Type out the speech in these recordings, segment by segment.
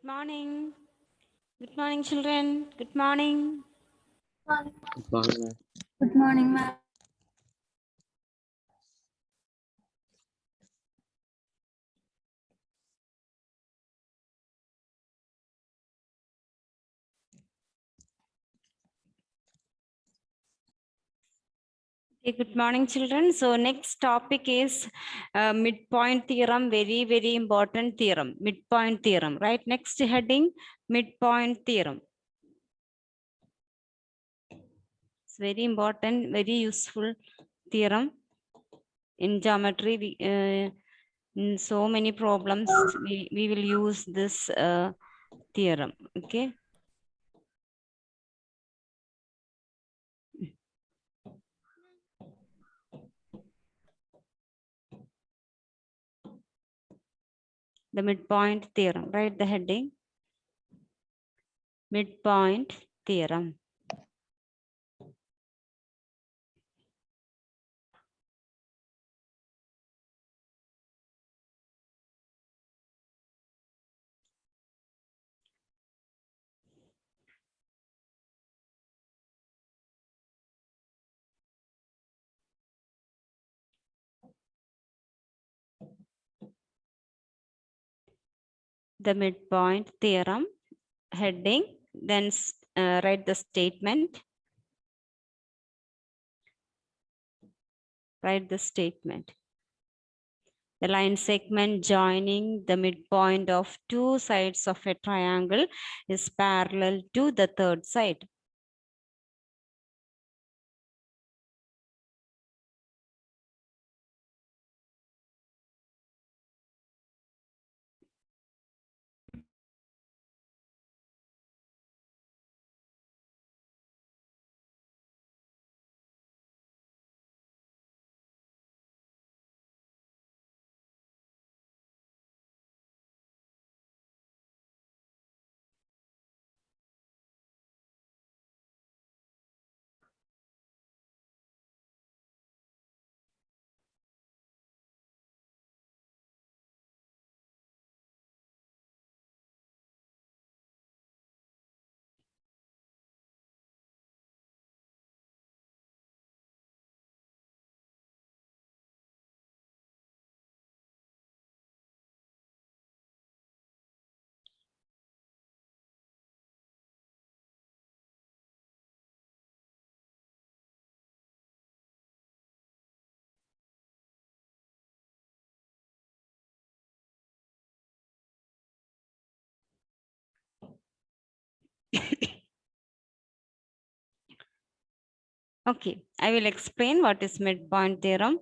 Good morning. Good morning, children. Good morning. Good morning, ma'am. Good morning, ma'am. Okay, good morning, children. So next topic is midpoint theorem. Very, very important theorem. Midpoint theorem, right? Next heading, midpoint theorem. It's very important, very useful theorem in geometry. In so many problems, we will use this theorem. Okay. The midpoint theorem, right? The heading, midpoint theorem. The midpoint theorem heading, then write the statement. Write the statement. The line segment joining the midpoint of two sides of a triangle is parallel to the third side. Okay, I will explain what is midpoint theorem.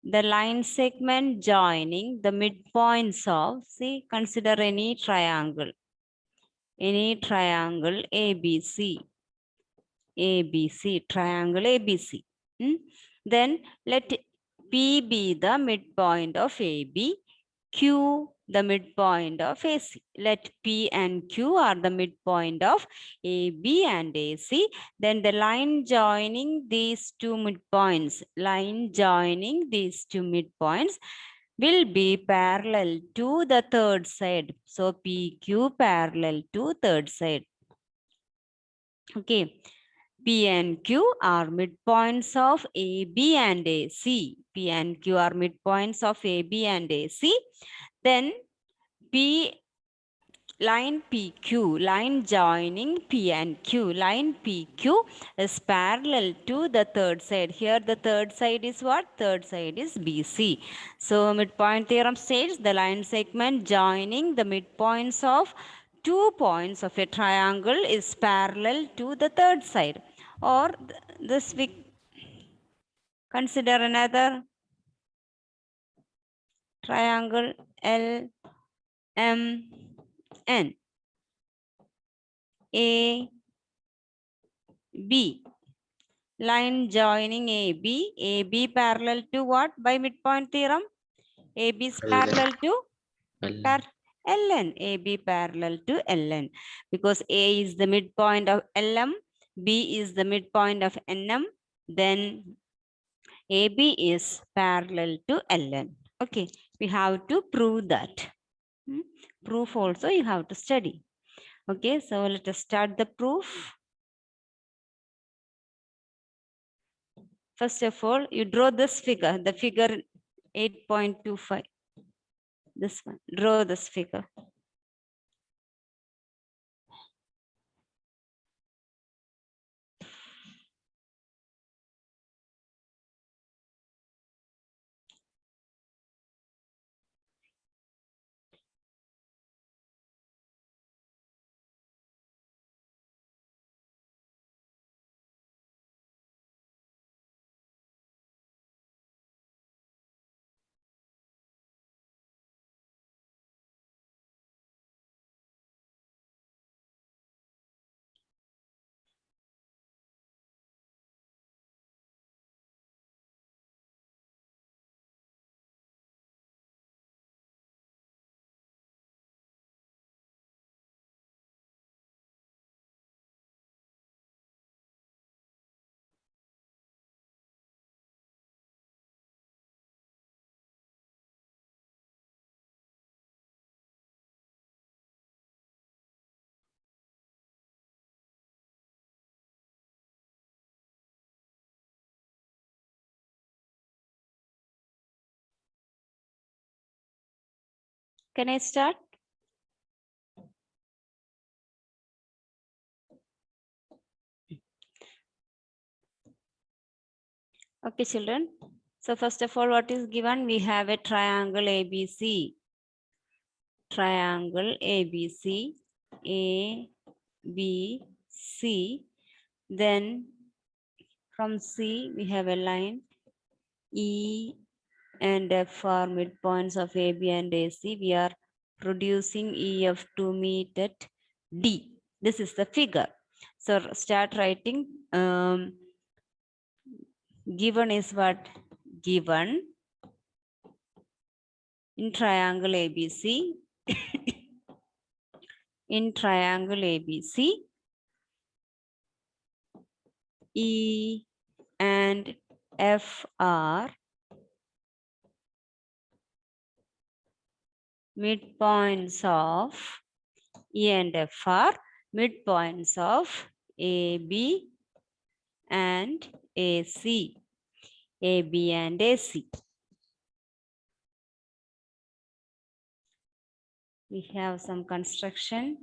The line segment joining the midpoints of, see, consider any triangle ABC. ABC, triangle ABC. Then let P be the midpoint of AB, Q the midpoint of AC. Let P and Q are the midpoint of AB and AC. Then the line joining these two midpoints, will be parallel to the third side. So PQ parallel to third side. Okay. P and Q are midpoints of AB and AC. P and Q are midpoints of AB and AC. Then P line PQ, line joining P and Q, line PQ is parallel to the third side. Here the third side is what? Third side is BC. So midpoint theorem states the line segment joining the midpoints of 2 points of a triangle is parallel to the third side. Or this we consider another triangle LMN. A, B. Line joining AB parallel to what by midpoint theorem? AB is parallel to LN. AB parallel to LN because A is the midpoint of LM, B is the midpoint of NM, then AB is parallel to LN. Okay, we have to prove that. Proof also you have to study. Okay, so let us start the proof. First of all, you draw this figure, the figure 8.25. This one, draw this figure. Can I start? Okay, children. So first of all, what is given? We have a triangle ABC. Triangle ABC, A, B, C. Then from C, we have a line E and F are midpoints of AB and AC. We are producing EF to meet at D. This is the figure. So start writing. Given is what? Given in triangle ABC. In triangle ABC, E and F are midpoints of E and F are midpoints of AB and AC. AB and AC. We have some construction.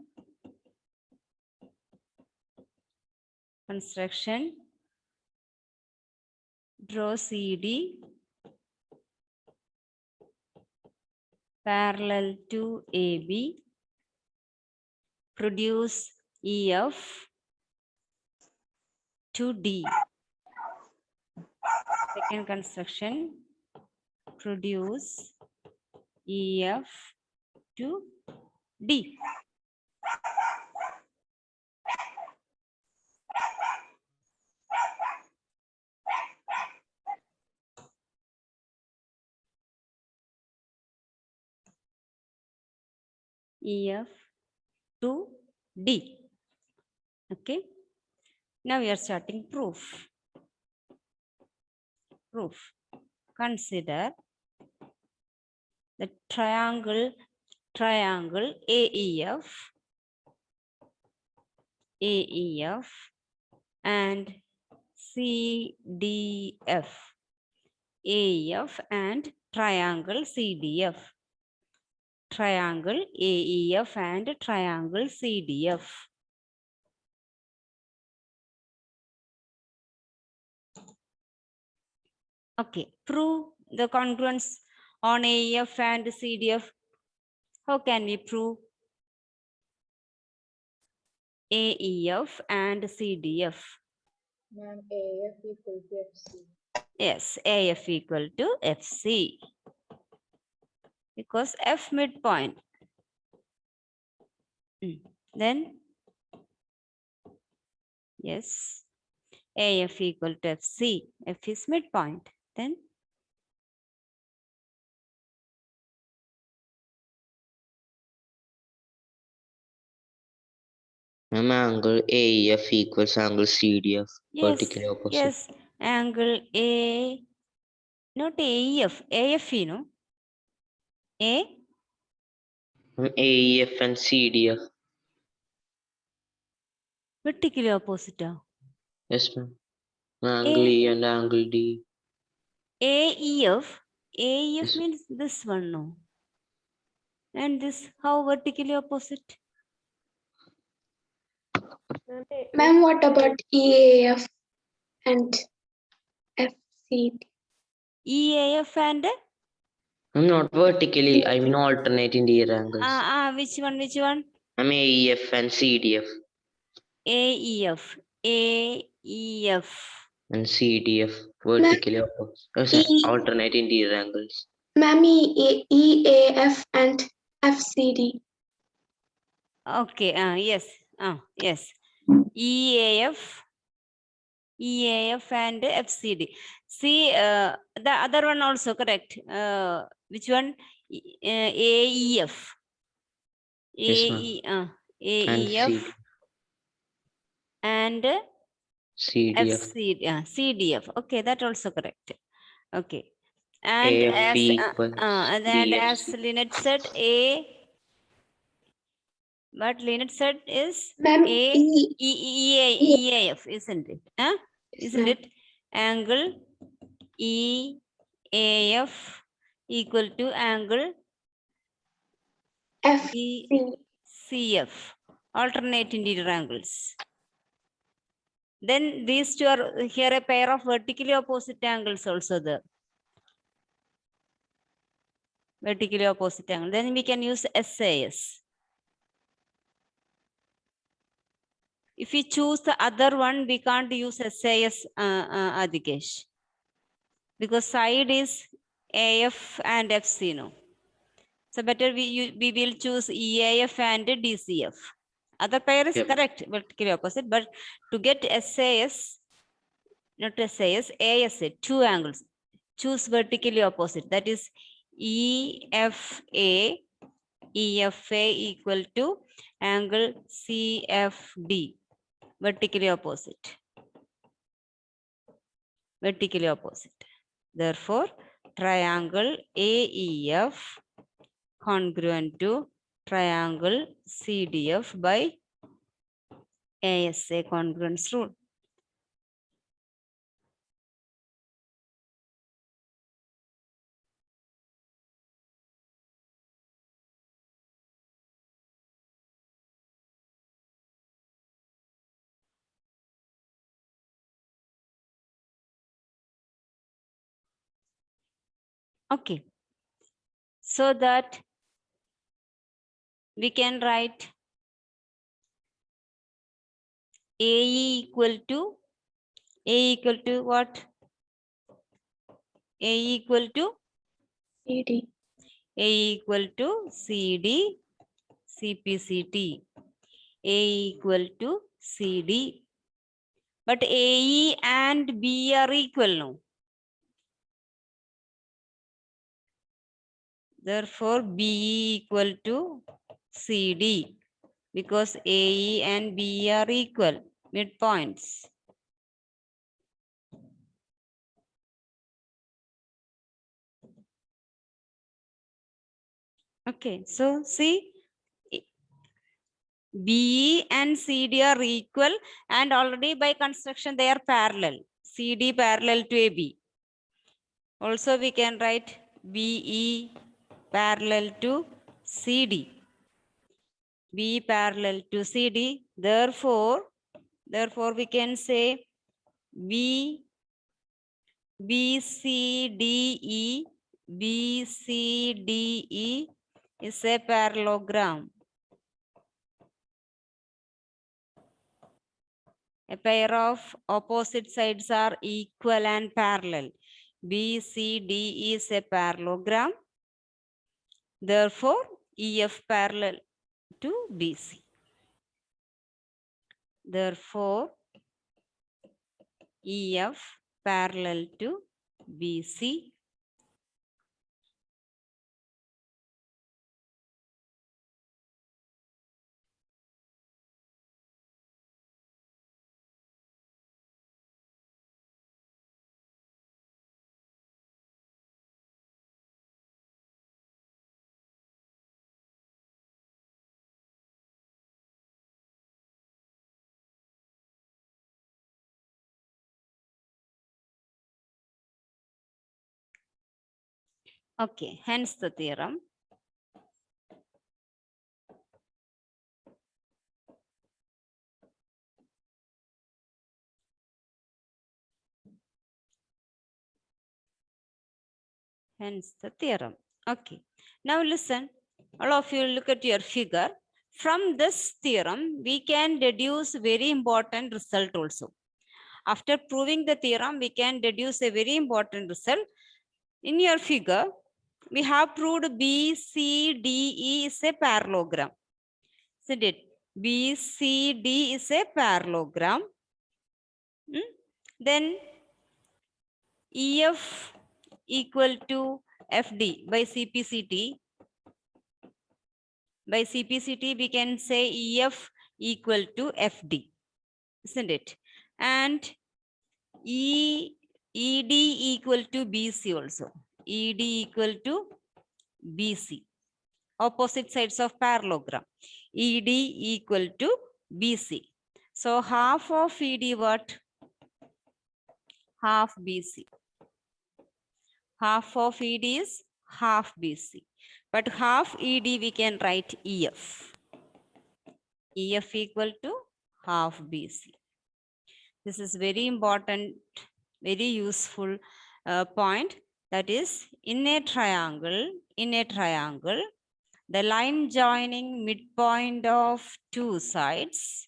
Draw CD parallel to AB. Produce EF to D. Second construction, produce EF to D. EF to D. Okay. Now we are starting proof. Proof. Consider the triangle AEF and CDF. AEF and triangle CDF. Triangle AEF and triangle CDF. Okay, prove the congruence on AEF and CDF. How can we prove AEF and CDF? Ma'am, AF equal to FC. Yes, AF equal to FC. Because F midpoint. Then, yes, AF equal to FC. F is midpoint. Then, Ma'am, angle AEF equals angle CDF. yes, Vertically opposite. yes, angle A, not AEF, AFE, no? A? AEF and CDF. Vertically opposite. Yes, ma'am. Angle E and angle D. AEF. AEF Yes. means this one, no? And this, how vertically opposite? Ma'am, what about EAF and FCD? EAF and Not vertically, I mean alternate interior angles. which one? Which one? AEF and CDF AEF. AEF. and CDF vertically opposite. E- Alternate interior angles. Ma'am, EAF and FCD. Okay. Yes. Yes. EAF. EAF and FCD. See, the other one also correct. Which one? AEF. Yes, ma'am. AEF and CDF. CDF. Okay, that also correct. Okay. And AF equals and as BFC. Lynette said, what Lynette said is Ma'am, EAF, isn't it? Isn't ma'am. it? Angle EAF equal to angle FC. CF, alternate interior angles. Then these two are here a pair of vertically opposite angles also there. Vertically opposite angle. Then we can use SAS. If we choose the other one, we can't use SAS, Adikesh. Because side is AF and FC, no. So better we will choose EAF and DCF. Other pair is correct, vertically opposite, but to get SAS, not SAS, ASA, two angles, choose vertically opposite. That is EFA equal to angle CFD, vertically opposite. Vertically opposite. Therefore, triangle AEF congruent to triangle CDF by ASA congruence rule. Okay. So that we can write AE equal to what? A equal to CD. A equal to CD CPCT. A equal to CD. But AE and B are equal now. Therefore, BE equal to CD because AE and BE are equal midpoints. Okay, so see, BE and CD are equal and already by construction they are parallel. CD parallel to AB. Also we can write BE parallel to CD. B parallel to CD. Therefore we can say BCDE is a parallelogram. A pair of opposite sides are equal and parallel. BCD is a parallelogram. Therefore, EF parallel to BC. Therefore, EF parallel to BC. Okay, hence the theorem. Hence the theorem. Okay. Now listen, all of you look at your figure. From this theorem, we can deduce very important result also. After proving the theorem, we can deduce a very important result. In your figure, we have proved B, C, D, E is a parallelogram. Isn't it? B, C, D is a parallelogram. Then EF equal to FD by CPCT. By CPCT, we can say EF equal to FD, isn't it? And ED equal to BC also. ED equal to BC. Opposite sides of parallelogram. ED equal to BC. So half of ED what? Half BC. Half of ED is half BC. But half ED we can write EF. EF equal to half BC. This is very important, very useful point. That is, in a triangle, the line joining midpoint of two sides,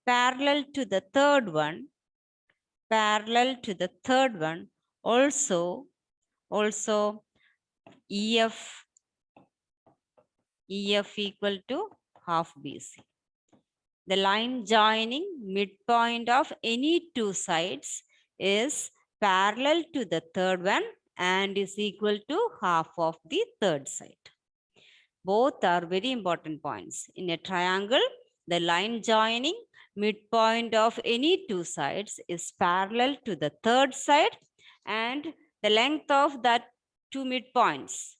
parallel to the third one, also EF equal to half BC. The line joining midpoint of any two sides is parallel to the third one and is equal to half of the third side. Both are very important points. In a triangle, the line joining midpoint of any two sides is parallel to the third side, and the length of that two midpoints,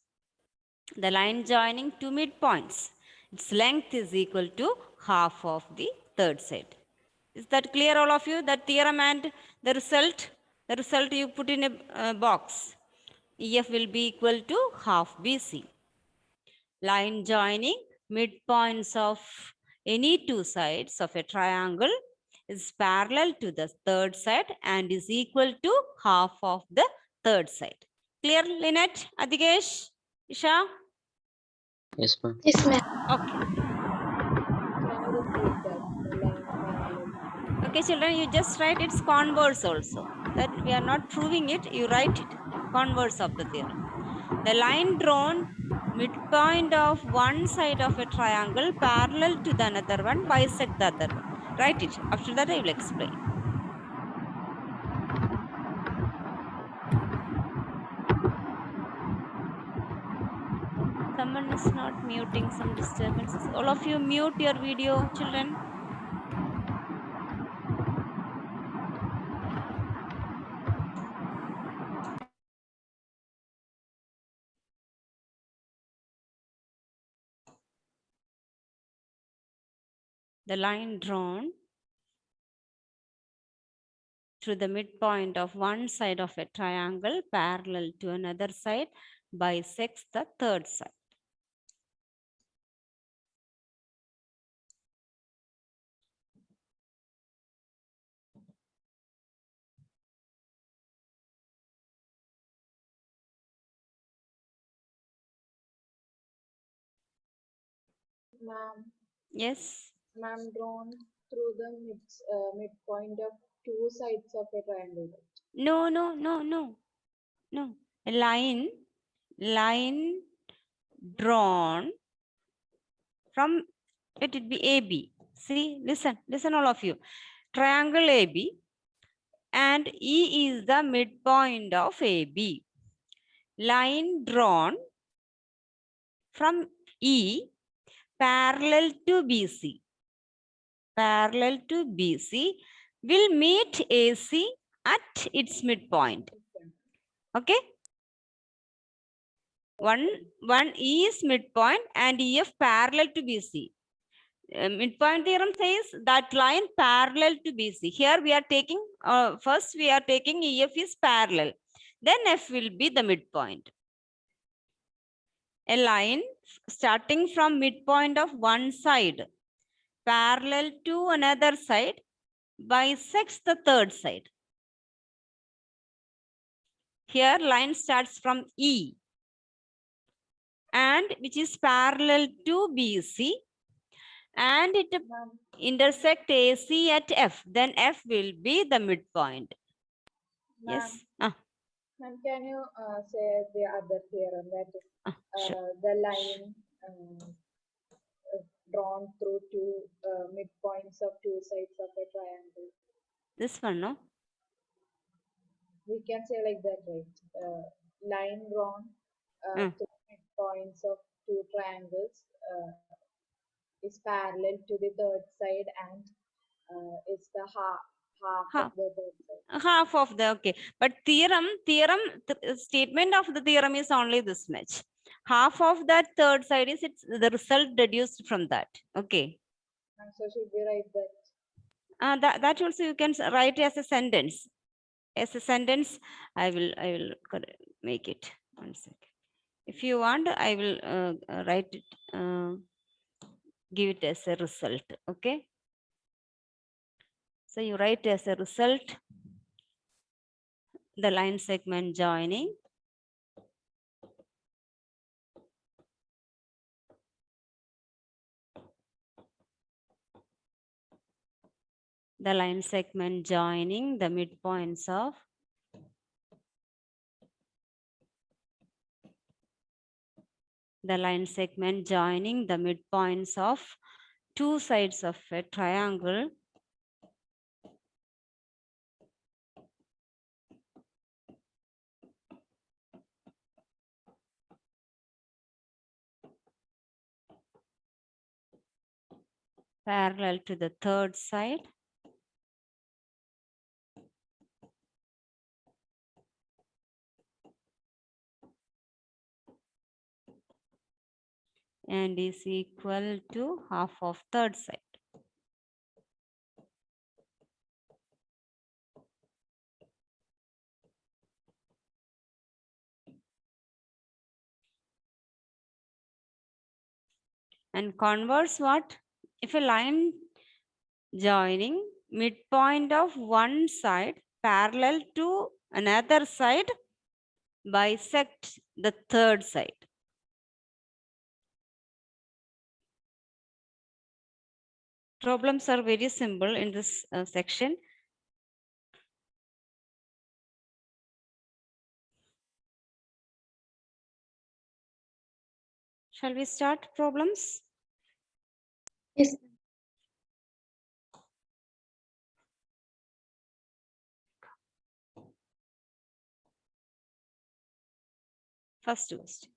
the line joining two midpoints, its length is equal to half of the third side. Is that clear, all of you? That theorem and the result you put in a box. EF will be equal to half BC. Line joining midpoints of any two sides of a triangle is parallel to the third side and is equal to half of the third side. Clear, Lynette, Adhikesh, Isha? Yes, ma'am. Yes, ma'am. Okay. Can you repeat that? The line parallel. Okay, children, you just write its converse also. That we are not proving it, you write it. Converse of the theorem. The line drawn midpoint of one side of a triangle parallel to the another one bisect the other one. Write it. After that, I will explain. Someone is not muting, some disturbances. All of you mute your video, children. The line drawn through the midpoint of one side of a triangle parallel to another side bisects the third side. Ma'am, Yes. ma'am, drawn through the midpoint of two sides of a triangle. No. A line drawn from, let it be AB. See, listen all of you. Triangle AB and E is the midpoint of AB. Line drawn from E parallel to BC. Parallel to BC will meet AC at its midpoint. Okay? One E is midpoint and EF parallel to BC. midpoint theorem says that line parallel to BC. Here we are taking, first we are taking EF is parallel. Then F will be the midpoint. A line starting from midpoint of one side parallel to another side bisects the third side. Here line starts from E and which is parallel to BC and it Ma'am, intersect AC at F. Then F will be the midpoint. ma'am, Yes. Ah, ma'am, can you say the other theorem that is sure. the line drawn through two midpoints of two sides of a triangle? This one, no? We can say like that, right? Line drawn Mm. through midpoints of two triangles is parallel to the third side and is the half Half. of the third side. Half of the, okay. But statement of the theorem is only this much. Half of that third side is it's the result deduced from that. Okay. And so should we write that? That also you can write as a sentence. As a sentence, I will make it. 1 second. If you want, I will write it, give it as a result. Okay. So you write as a result the line segment joining the line segment joining the midpoints of two sides of a triangle parallel to the third side and is equal to half of third side. And converse what? If a line joining midpoint of one side parallel to another side bisect the third side. Problems are very simple in this section. Shall we start problems? Yes. First question.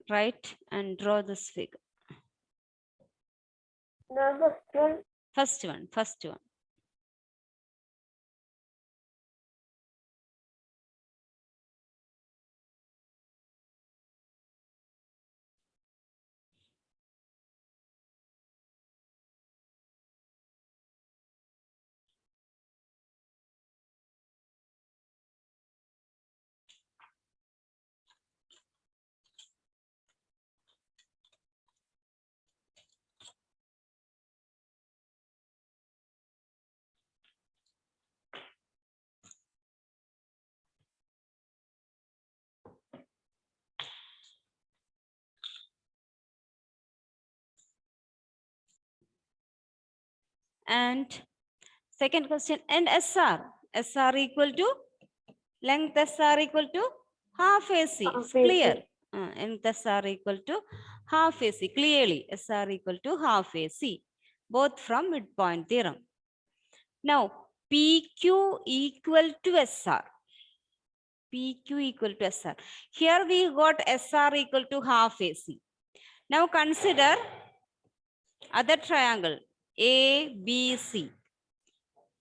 Write and draw this figure. First one. And second question, and SR equal to length SR equal to half AC. It's Half AC. clear. Length SR equal to half AC. Clearly, SR equal to half AC. Both from midpoint theorem. Now, PQ equal to SR. PQ equal to SR. Here we got SR equal to half AC. Now consider other triangle. ABC.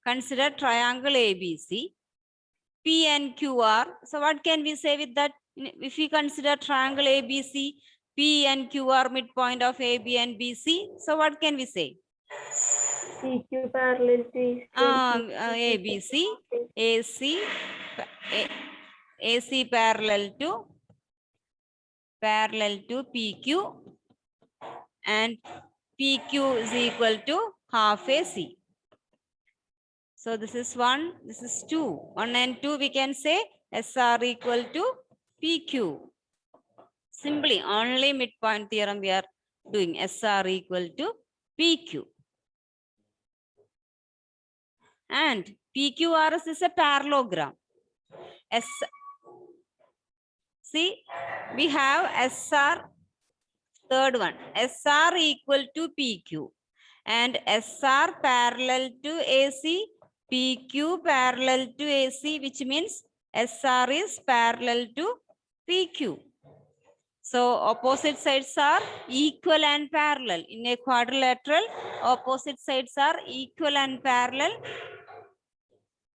Consider triangle ABC. P and Q are. So what can we say with that? If we consider triangle ABC, P and Q are midpoint of AB and BC. So what can we say? PQ parallel to AC. and ABC, AC, AC parallel to PQ, and PQ is equal to half AC. So this is 1, this is 2. 1 and 2 we can say SR equal to PQ. Simply only midpoint theorem we are doing, SR equal to PQ. And PQRS is a parallelogram. See, we have SR, third one, SR equal to PQ, and SR parallel to AC, PQ parallel to AC, which means SR is parallel to PQ. So opposite sides are equal and parallel. In a quadrilateral, opposite sides are equal and parallel.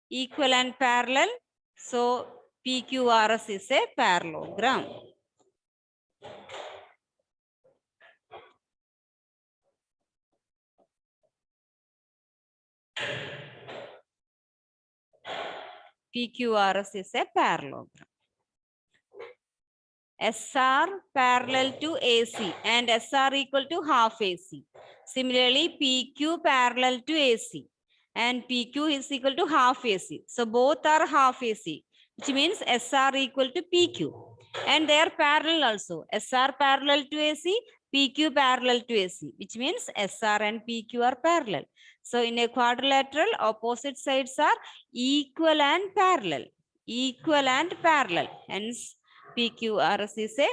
Equal and parallel. So PQRS is a parallelogram. PQRS is a parallelogram. SR parallel to AC and SR equal to half AC. Similarly, PQ parallel to AC and PQ is equal to half AC. So both are half AC, which means SR equal to PQ. And they are parallel also. SR parallel to AC, PQ parallel to AC, which means SR and PQ are parallel. So in a quadrilateral, opposite sides are equal and parallel. Equal and parallel. Hence, PQRS is a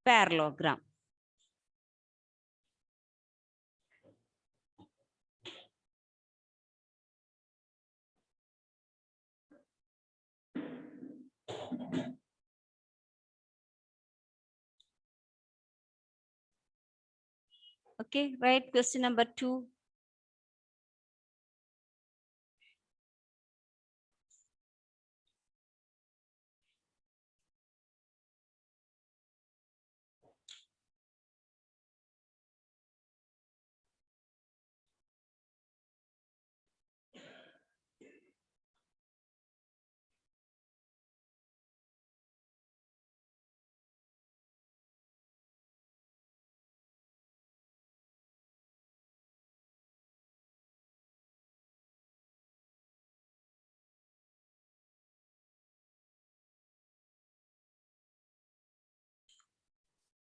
parallelogram. Okay, right. Question number 2.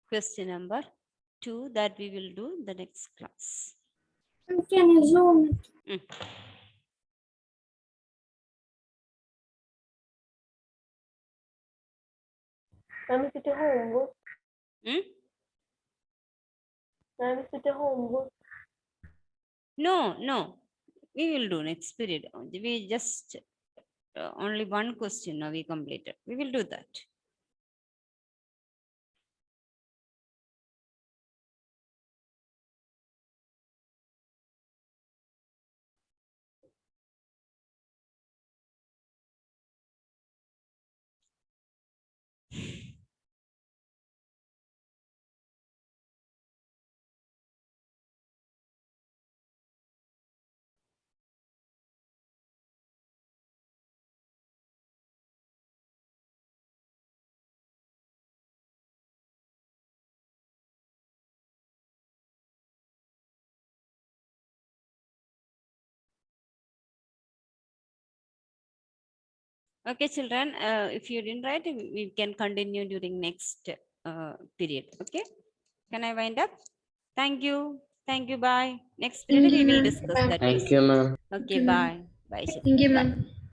Question number 2 that we will do in the next class. Can you zoom it? Ma'am, is it a homework? Ma'am, is it a homework? No. We will do next period. We just only one question now we completed. We will do that. Okay, children, if you didn't write, we can continue during next period. Okay, can I wind up? Thank you. Thank you. Bye. Next period, we will discuss that. Thank you, ma'am. Okay, bye. Bye. Thank you, ma'am.